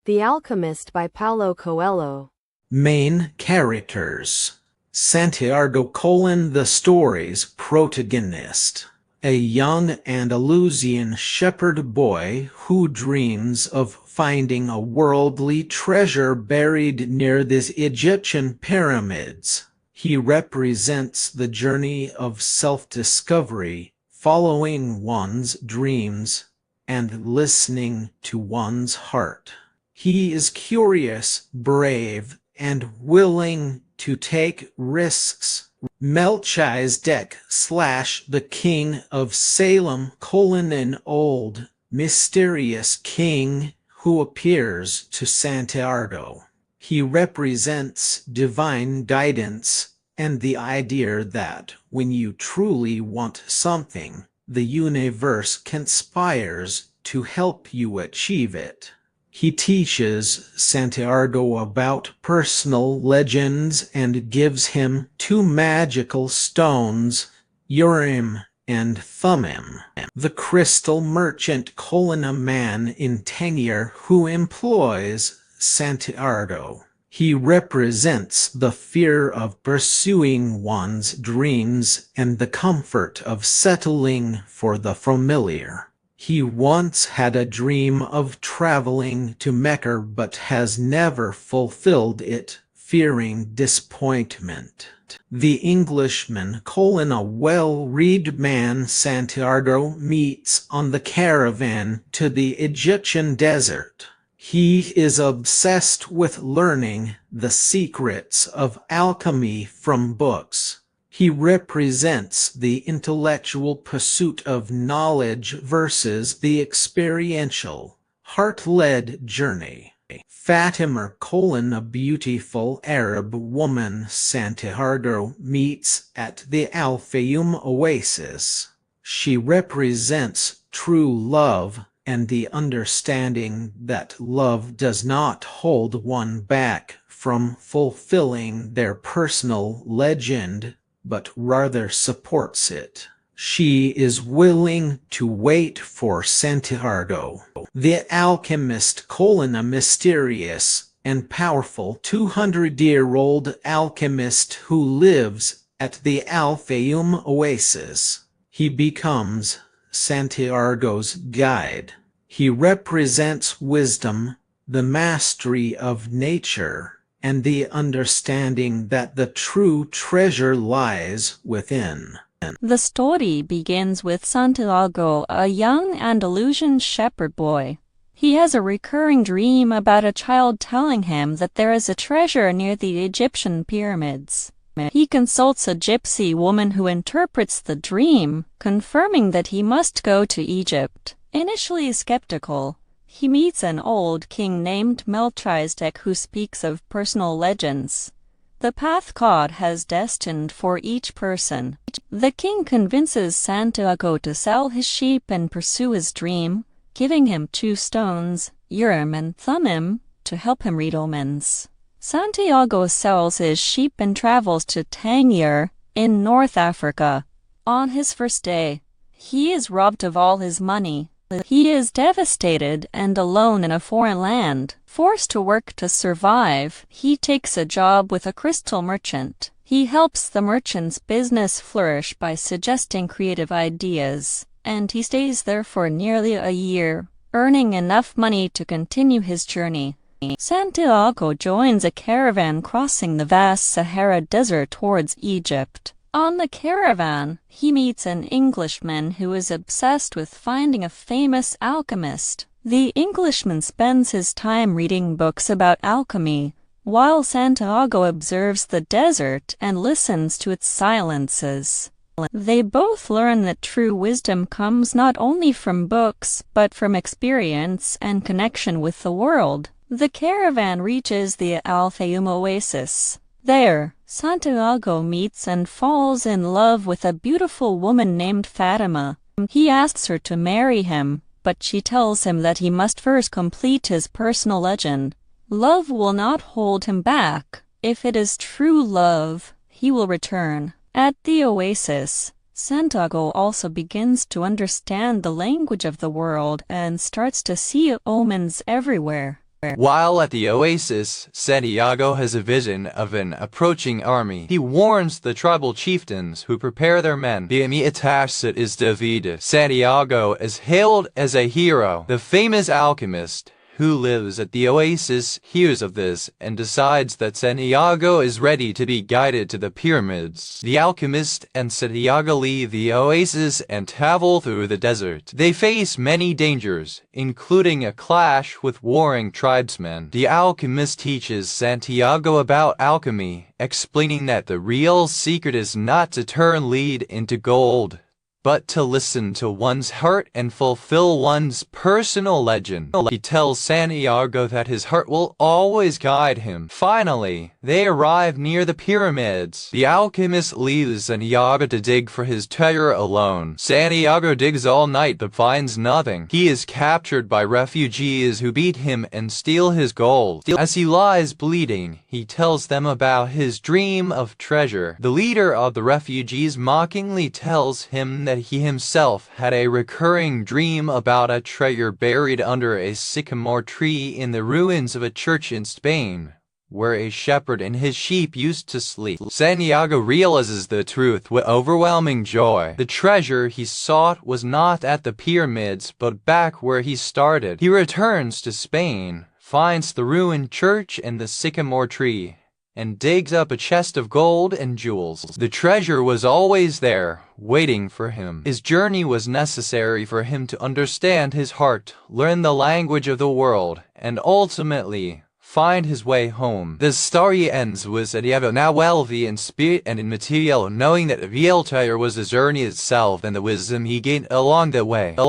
The Alchemist by Paulo Coelho. Main characters. Santiago: the story's protagonist. A young Andalusian shepherd boy who dreams of finding a worldly treasure buried near the Egyptian pyramids. He represents the journey of self-discovery, following one's dreams, and listening to one's heart. He is curious, brave, and willing to take risks. Melchizedek / the King of Salem: an old, mysterious king who appears to Santiago. He represents divine guidance and the idea that when you truly want something, the universe conspires to help you achieve it. He teaches Santiago about personal legends and gives him 2 magical stones, Urim and Thummim. The crystal merchant: a man in Tangier who employs Santiago. He represents the fear of pursuing one's dreams and the comfort of settling for the familiar. He once had a dream of traveling to Mecca but has never fulfilled it, fearing disappointment. The Englishman: a well-read man Santiago meets on the caravan to the Egyptian desert. He is obsessed with learning the secrets of alchemy from books. He represents the intellectual pursuit of knowledge versus the experiential, heart-led journey. Fatima: a beautiful Arab woman Santiago meets at the Al Fayoum oasis. She represents true love and the understanding that love does not hold one back from fulfilling their personal legend, but rather supports it. She is willing to wait for Santiago. The Alchemist: a mysterious and powerful 200-year-old alchemist who lives at the Al Fayoum oasis. He becomes Santiago's guide. He represents wisdom, the mastery of nature, and the understanding that the true treasure lies within. The story begins with Santiago, a young Andalusian shepherd boy. He has a recurring dream about a child telling him that there is a treasure near the Egyptian pyramids. He consults a gypsy woman who interprets the dream, confirming that he must go to Egypt. Initially skeptical, he meets an old king named Melchizedek who speaks of personal legends, the path God has destined for each person. The king convinces Santiago to sell his sheep and pursue his dream, giving him 2 stones, Urim and Thummim, to help him read omens. Santiago sells his sheep and travels to Tangier in North Africa. On his first day, he is robbed of all his money. He is devastated and alone in a foreign land. Forced to work to survive, he takes a job with a crystal merchant. He helps the merchant's business flourish by suggesting creative ideas, and he stays there for nearly a year, earning enough money to continue his journey. Santiago joins a caravan crossing the vast Sahara Desert towards Egypt. On the caravan, he meets an Englishman who is obsessed with finding a famous alchemist. The Englishman spends his time reading books about alchemy, while Santiago observes the desert and listens to its silences. They both learn that true wisdom comes not only from books, but from experience and connection with the world. The caravan reaches the Al Fayoum oasis. There, Santiago meets and falls in love with a beautiful woman named Fatima. He asks her to marry him, but she tells him that he must first complete his personal legend. Love will not hold him back. If it is true love, he will return. At the oasis, Santiago also begins to understand the language of the world and starts to see omens everywhere. While at the oasis, Santiago has a vision of an approaching army. He warns the tribal chieftains who prepare their men. The enemy attacks it is defeated. Santiago is hailed as a hero. The famous alchemist who lives at the oasis hears of this and decides that Santiago is ready to be guided to the pyramids. The alchemist and Santiago leave the oasis and travel through the desert. They face many dangers, including a clash with warring tribesmen. The alchemist teaches Santiago about alchemy, explaining that the real secret is not to turn lead into gold, but to listen to one's heart and fulfill one's personal legend. He tells Santiago that his heart will always guide him. Finally, they arrive near the pyramids. The alchemist leaves Santiago to dig for his treasure alone. Santiago digs all night but finds nothing. He is captured by refugees who beat him and steal his gold. As he lies bleeding, he tells them about his dream of treasure. The leader of the refugees mockingly tells him that he himself had a recurring dream about a treasure buried under a sycamore tree in the ruins of a church in Spain, where a shepherd and his sheep used to sleep. Santiago realizes the truth with overwhelming joy. The treasure he sought was not at the pyramids, but back where he started. He returns to Spain, finds the ruined church and the sycamore tree, and digs up a chest of gold and jewels. The treasure was always there, waiting for him. His journey was necessary for him to understand his heart, learn the language of the world, and ultimately find his way home. The story ends with Santiago now wealthy in spirit and in material, knowing that the real treasure was the journey itself and the wisdom he gained along the way.